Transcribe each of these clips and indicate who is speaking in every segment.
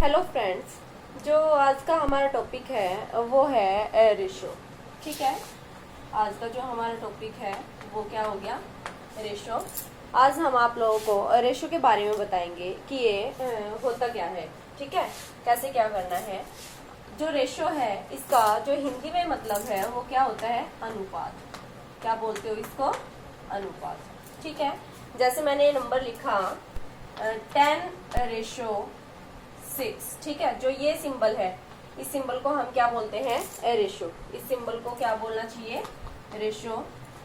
Speaker 1: Hello friends, जो आज का हमारा टॉपिक है वो है रेशो। ठीक है, आज का जो हमारा टॉपिक है वो क्या हो गया, रेशो। आज हम आप लोगों को रेशो के बारे में बताएंगे कि ये होता क्या है। ठीक है, कैसे क्या करना है। जो रेशो है इसका जो हिंदी में मतलब है वो क्या होता है, अनुपात। क्या बोलते हो इसको, अनुपात। ठीक है, जैसे मैंने ये नंबर लिखा 10:6। ठीक है, जो ये सिंबल है इस सिंबल को हम क्या बोलते हैं, रेशो। इस सिंबल को क्या बोलना चाहिए, रेशो।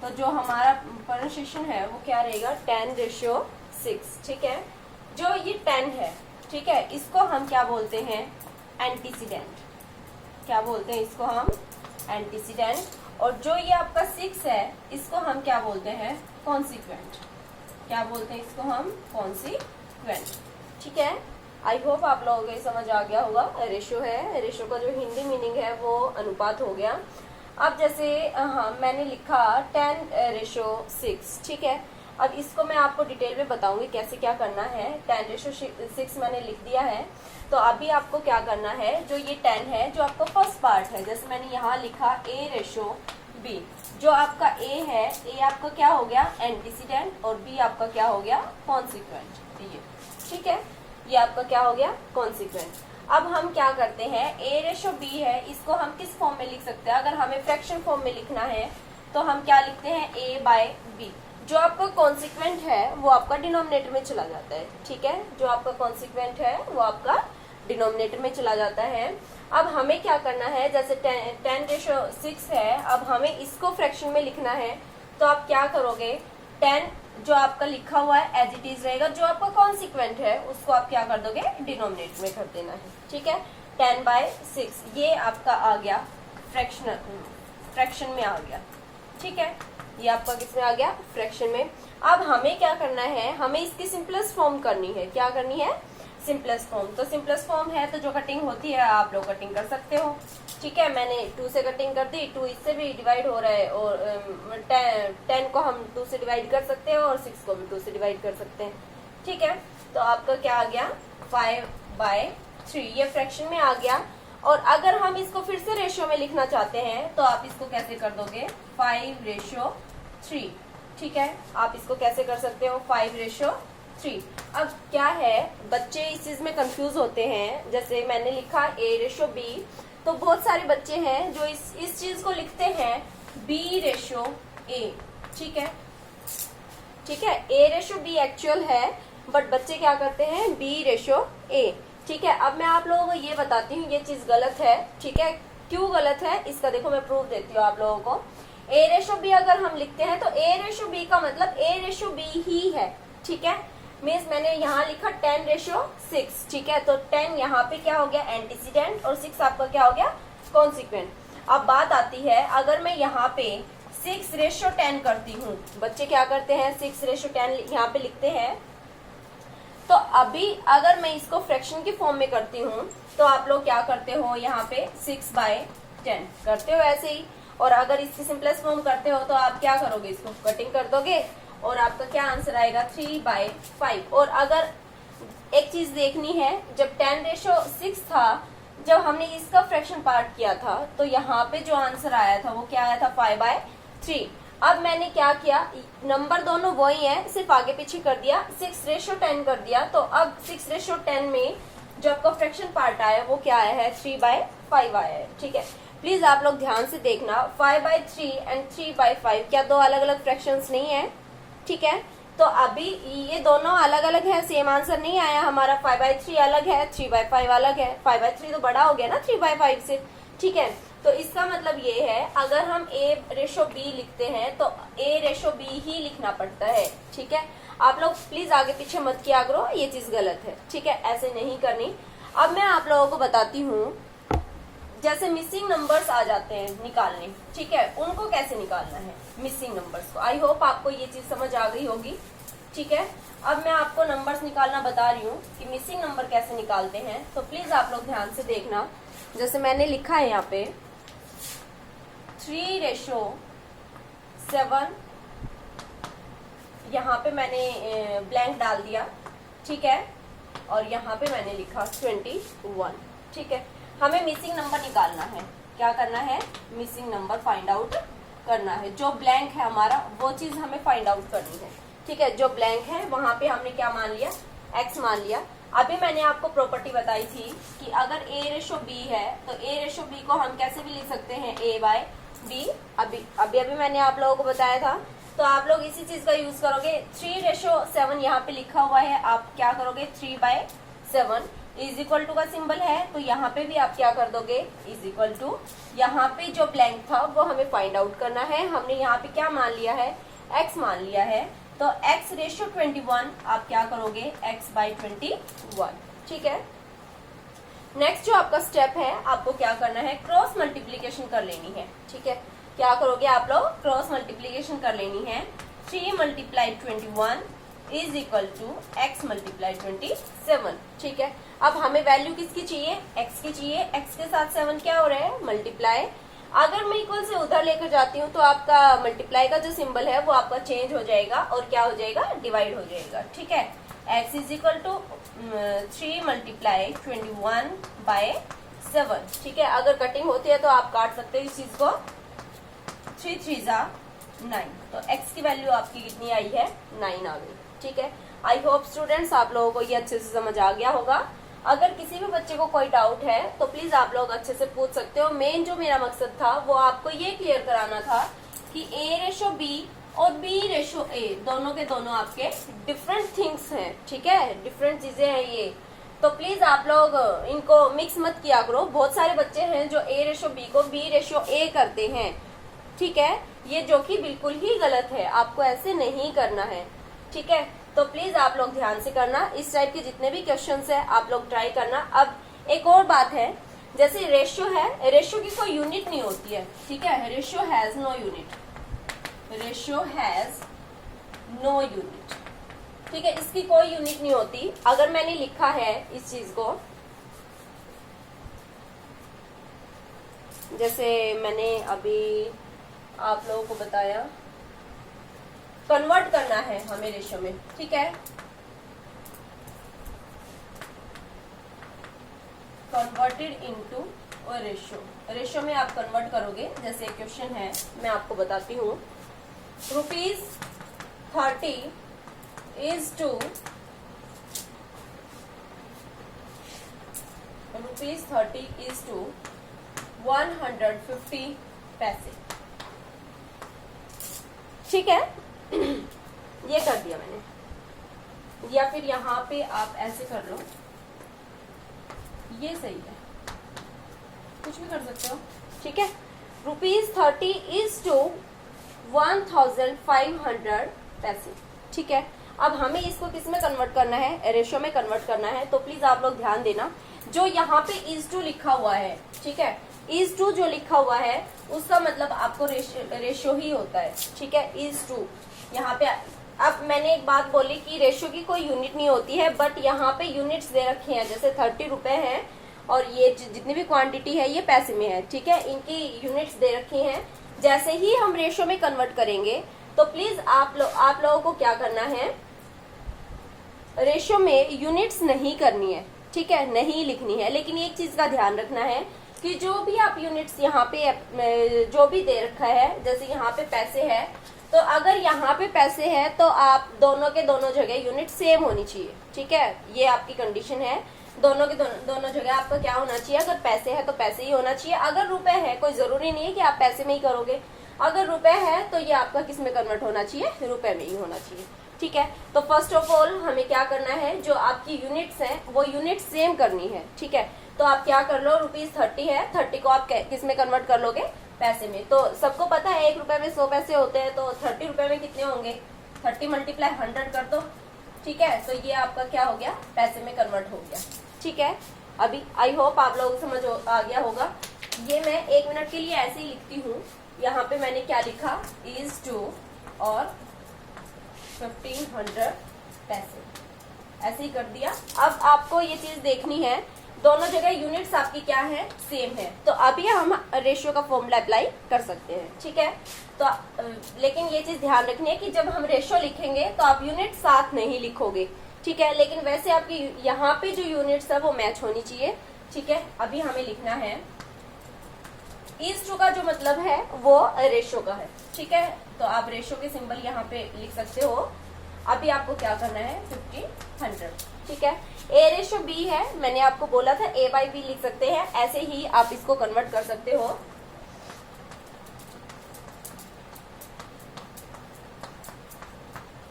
Speaker 1: तो जो हमारा प्रोनाउंसिएशन है वो क्या रहेगा, 10:6। ठीक है, जो ये 10 है, ठीक है, इसको हम क्या बोलते हैं, एंटीसीडेंट। क्या बोलते हैं इसको हम, एंटीसीडेंट। और जो ये आपका 6 है इसको हम क्या बोलते हैं, कॉन्सिक्वेंट। क्या बोलते हैं इसको हम, कॉन्सिक्वेंट। ठीक है, आई होप आप लोगों को ये समझ आ गया होगा। रेशो है, रेशो का जो हिंदी मीनिंग है वो अनुपात हो गया। अब जैसे मैंने लिखा 10:6। ठीक है, अब इसको मैं आपको डिटेल में बताऊंगी कैसे क्या करना है। 10:6 मैंने लिख दिया है। तो अभी आपको क्या करना है, जो ये 10 है जो आपका फर्स्ट पार्ट है, जैसे मैंने यहाँ लिखा A:B। जो आपका A है, A आपका क्या हो गया, एंटीसीडेंट, और B आपका क्या हो गया, कॉन्सिक्वेंट। ये ठीक है, ये आपका क्या हो गया, कॉन्सिक्वेंट। अब हम क्या करते हैं, A:B है, इसको हम किस फॉर्म में लिख सकते हैं। अगर हमें फ्रैक्शन फॉर्म में लिखना है तो हम क्या लिखते हैं, A/B। जो आपका कॉन्सिक्वेंट है वो आपका डिनोमिनेटर में चला जाता है। ठीक है, जो आपका कॉन्सिक्वेंट है वो आपका डिनोमिनेटर में चला जाता है। अब हमें क्या करना है, जैसे 10:6 है, अब हमें इसको फ्रैक्शन में लिखना है। तो आप क्या करोगे, 10 जो आपका लिखा हुआ है एज इट इज रहेगा, जो आपका कॉन्सिक्वेंट है उसको आप क्या कर दोगे, डिनोमिनेटर में कर देना है। ठीक है, 10/6 ये आपका आ गया फ्रैक्शन में आ गया। ठीक है, ये आपका किस में आ गया, फ्रैक्शन में। अब हमें क्या करना है, हमें इसकी सिंपलेस्ट फॉर्म करनी है। क्या करनी है, सिंपलेस्ट फॉर्म। तो सिंपलेस्ट फॉर्म है तो जो कटिंग होती है आप लोग कटिंग कर सकते हो। ठीक है, मैंने 2 से कटिंग कर दी, 2 इससे भी डिवाइड हो रहा है, और 10 को हम 2 से डिवाइड कर सकते हैं और 6 को भी 2 से डिवाइड कर सकते हैं। ठीक है, तो आपका क्या आ गया, 5/3। ये फ्रैक्शन में आ गया। और अगर हम इसको फिर से रेशियो में लिखना चाहते हैं तो आप इसको कैसे कर दोगे, 5/3। ठीक है, आप इसको कैसे कर सकते हो, 5/3। अब क्या है, बच्चे इस चीज में कंफ्यूज होते हैं। जैसे मैंने लिखा A:B, तो बहुत सारे बच्चे हैं जो इस चीज को लिखते हैं B:A। ठीक है, ठीक है, A:B एक्चुअल है, बट बच्चे क्या करते हैं, B:A। ठीक है, अब मैं आप लोगों को ये बताती हूँ, ये चीज गलत है। ठीक है, क्यों गलत है इसका देखो मैं प्रूफ देती हूँ आप लोगों को। A:B अगर हम लिखते हैं तो A:B का मतलब A:B ही है। ठीक है, मीन्स मैंने यहाँ लिखा 10:6। ठीक है, तो 10 यहाँ पे क्या हो गया, एंटीसीडेंट, और 6 आपका क्या हो गया, कॉन्सिक्वेंट। अब बात आती है, अगर मैं यहाँ पे 6:10 करती हूँ, बच्चे क्या करते हैं 6:10 यहाँ पे लिखते हैं। तो अभी अगर मैं इसको फ्रैक्शन की फॉर्म में करती हूँ तो आप लोग क्या करते हो, यहाँ पे 6/10 करते हो ऐसे ही। और अगर इसकी सिंपलेस्ट फॉर्म करते हो तो आप क्या करोगे, इसको कटिंग कर दोगे और आपका क्या आंसर आएगा, 3/5। और अगर एक चीज देखनी है, जब 10:6 था, जब हमने इसका फ्रैक्शन पार्ट किया था तो यहाँ पे जो आंसर आया था वो क्या आया था, 5/3। अब मैंने क्या किया, नंबर दोनों वही है, सिर्फ आगे पीछे कर दिया, 6:10 कर दिया। तो अब 6:10 में जो आपका फ्रैक्शन पार्ट आया वो क्या आया है, 3/5 आया है। ठीक है, प्लीज आप लोग ध्यान से देखना, 5/3 एंड 3/5 क्या दो अलग अलग फ्रैक्शंस नहीं है। ठीक है, तो अभी ये दोनों अलग अलग है, सेम आंसर नहीं आया हमारा। 5/3 अलग है, 3/5 अलग है। 5/3 तो बड़ा हो गया ना 3/5 से। ठीक है, तो इसका मतलब ये है, अगर हम A:B लिखते हैं तो A:B ही लिखना पड़ता है। ठीक है, आप लोग प्लीज आगे पीछे मत किया करो, ये चीज गलत है। ठीक है, ऐसे नहीं करनी। अब मैं आप लोगों को बताती हूँ, जैसे मिसिंग नंबर्स आ जाते हैं निकालने। ठीक है, उनको कैसे निकालना है, मिसिंग नंबर्स को। आई होप आपको ये चीज समझ आ गई होगी। ठीक है, अब मैं आपको नंबर्स निकालना बता रही हूँ कि मिसिंग नंबर कैसे निकालते हैं, तो प्लीज आप लोग ध्यान से देखना। जैसे मैंने लिखा है यहाँ पे 3:7, यहाँ पे मैंने ब्लैंक डाल दिया। ठीक है, और यहाँ पे मैंने लिखा 21। ठीक है, हमें मिसिंग नंबर निकालना है। क्या करना है? मिसिंग नंबर फाइंड आउट करना है। जो ब्लैंक है हमारा वो चीज हमें फाइंड आउट करनी है। ठीक है, जो ब्लैंक है वहां पे हमने क्या मान लिया? x मान लिया। अभी मैंने आपको प्रॉपर्टी बताई थी कि अगर a/b है तो a/b को हम कैसे भी लिख सकते हैं a/b। अभी मैंने आप लोगों को बताया था, तो आप लोग इसी चीज का यूज करोगे। 3/7 यहाँ पे लिखा हुआ है, आप क्या करोगे? 3/7 इज इक्वल टू का सिंबल है, तो यहाँ पे भी आप क्या कर दोगे? Is equal to. यहाँ पे जो ब्लैंक था वो हमें फाइंड आउट करना है। हमने यहाँ पे क्या मान लिया है? x मान लिया है, तो x/21 आप क्या करोगे? x/21। ठीक है, नेक्स्ट जो आपका स्टेप है, आपको क्या करना है? क्रॉस मल्टीप्लीकेशन कर लेनी है। ठीक है, क्या करोगे आप लोग? क्रॉस मल्टीप्लीकेशन कर लेनी है। 3 × 21 इज इक्वल टू x × 27। ठीक है, अब हमें वैल्यू किसकी चाहिए? x की चाहिए। x के साथ 7 क्या हो रहा है? मल्टीप्लाई। अगर मैं इक्वल से उधर लेकर जाती हूँ तो आपका मल्टीप्लाई का जो सिंबल है वो आपका चेंज हो जाएगा और क्या हो जाएगा? डिवाइड हो जाएगा। ठीक है, x इज इक्वल टू 3 × 21/7। ठीक है, अगर कटिंग होती है तो आप काट सकते हो इस चीज को। 3 3 9, तो x की वैल्यू आपकी कितनी आई है? 9 आ गई। ठीक है, आई होप स्टूडेंट्स आप लोगों को ये अच्छे से समझ आ गया होगा। अगर किसी भी बच्चे को कोई डाउट है तो प्लीज आप लोग अच्छे से पूछ सकते हो। मेन जो मेरा मकसद था वो आपको ये क्लियर कराना था कि a/b और b/a दोनों के दोनों आपके डिफरेंट थिंग्स हैं। ठीक है, डिफरेंट चीजें हैं ये, तो प्लीज आप लोग इनको मिक्स मत किया करो। बहुत सारे बच्चे हैं जो a/b को b/a करते हैं। ठीक है, ये जो कि बिल्कुल ही गलत है, आपको ऐसे नहीं करना है। ठीक है, तो प्लीज आप लोग ध्यान से करना। इस टाइप के जितने भी क्वेश्चंस है आप लोग ट्राई करना। अब एक और बात है, जैसे रेशियो है, रेशियो की कोई यूनिट नहीं होती है। ठीक है, ratio has no unit. Ratio has no unit. ठीक है, इसकी कोई यूनिट नहीं होती। अगर मैंने लिखा है इस चीज को, जैसे मैंने अभी आप लोगों को बताया, कन्वर्ट करना है हमें रेशियो में। ठीक है, कन्वर्टेड इनटू रेशियो। रेशियो में आप कन्वर्ट करोगे। जैसे क्वेश्चन है, मैं आपको बताती हूँ। ₹30 इज टू ₹150 पैसे। ठीक है, ये कर दिया मैंने, या फिर यहाँ पे आप ऐसे कर लो, ये सही है, कुछ भी कर सकते हो। ठीक है, ₹30 इज टू 1500 पैसे। ठीक है, अब हमें इसको किस में कन्वर्ट करना है? रेशियो में कन्वर्ट करना है। तो प्लीज आप लोग ध्यान देना, जो यहाँ पे इज टू लिखा हुआ है, ठीक है, इज टू जो लिखा हुआ है उसका मतलब आपको रेशियो ही होता है। ठीक है, इज टू यहाँ पे। अब मैंने एक बात बोली कि रेशियो की कोई यूनिट नहीं होती है, बट यहाँ पे यूनिट्स दे रखी हैं। जैसे 30 रुपए है और ये जितनी भी क्वांटिटी है ये पैसे में है। ठीक है, इनकी यूनिट्स दे रखी हैं। जैसे ही हम रेशियो में कन्वर्ट करेंगे तो प्लीज आप लोगों को क्या करना है? रेशियो में यूनिट्स नहीं करनी है। ठीक है, नहीं लिखनी है। लेकिन एक चीज का ध्यान रखना है कि जो भी आप यूनिट्स यहाँ पे जो भी दे रखा है, जैसे यहाँ पे पैसे है, तो अगर यहाँ पे पैसे है तो आप दोनों के दोनों जगह यूनिट सेम होनी चाहिए। ठीक है, ये आपकी कंडीशन है। दोनों के दोनों जगह आपका क्या होना चाहिए? अगर पैसे है तो पैसे ही होना चाहिए। अगर रुपए है, कोई जरूरी नहीं है कि आप पैसे में ही करोगे। अगर रुपए है तो ये आपका किस में कन्वर्ट होना चाहिए? रुपए में ही होना चाहिए। ठीक है, तो फर्स्ट ऑफ ऑल हमें क्या करना है? जो आपकी यूनिट्स हैं वो यूनिट सेम करनी है। ठीक है, तो आप क्या कर लो, ₹30 है, 30 को आप किस में कन्वर्ट कर लोगे? पैसे में। तो सबको पता है 1 रुपए में 100 पैसे होते हैं, तो 30 रुपए में कितने होंगे? 30 × 100 कर दो। ठीक है, तो ये आपका क्या हो गया? पैसे में कन्वर्ट हो गया। ठीक है, अभी आई होप आप लोगों को समझ आ गया होगा। ये मैं 1 मिनट के लिए ऐसे ही लिखती हूँ। यहाँ पे मैंने क्या लिखा? इज टू और 1500 पैसे, ऐसे ही कर दिया। अब आपको ये चीज देखनी है, दोनों जगह यूनिट्स आपकी क्या है? सेम है। तो अभी हम रेशियो का फॉर्मूला अप्लाई कर सकते हैं। ठीक है, तो लेकिन ये चीज ध्यान रखनी है कि जब हम रेशियो लिखेंगे तो आप यूनिट साथ नहीं लिखोगे। ठीक है, लेकिन वैसे आपकी यहाँ पे जो यूनिट्स है वो मैच होनी चाहिए। ठीक है, अभी हमें लिखना है इज टू का जो मतलब है वो रेशो का है। ठीक है, तो आप रेशो के सिंबल यहाँ पे लिख सकते हो। अभी आपको क्या करना है 50/100। ठीक है, a रेशो b है, मैंने आपको बोला था a/b लिख सकते हैं, ऐसे ही आप इसको कन्वर्ट कर सकते हो।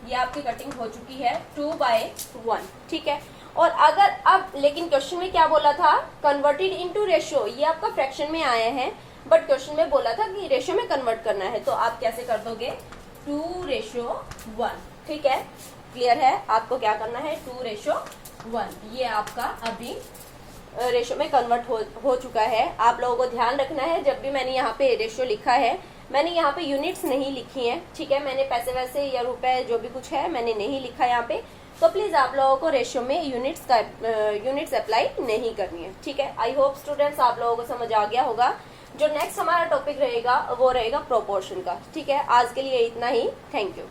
Speaker 1: ये आपकी कटिंग हो चुकी है 2/1। ठीक है, और अगर अब लेकिन क्वेश्चन में क्या बोला था, कन्वर्टेड इनटू रेशो, ये आपका फ्रैक्शन में आए हैं, बट क्वेश्चन में बोला था कि रेशो में कन्वर्ट करना है, तो आप कैसे कर दोगे 2:1। ठीक है, क्लियर है, आपको क्या करना है 2:1। ये आपका अभी रेशो में कन्वर्ट हो चुका है। आप लोगों को ध्यान रखना है, जब भी मैंने यहाँ पे रेशो लिखा है, मैंने यहाँ पे यूनिट्स नहीं लिखी हैं। ठीक है, मैंने पैसे वैसे या रुपए जो भी कुछ है मैंने नहीं लिखा यहाँ पे, तो प्लीज आप लोगों को रेशियो में यूनिट्स अप्लाई नहीं करनी है। ठीक है, आई होप स्टूडेंट्स आप लोगों को समझ आ गया होगा। जो नेक्स्ट हमारा टॉपिक रहेगा वो रहेगा प्रोपोर्शन का। ठीक है, आज के लिए इतना ही, थैंक यू।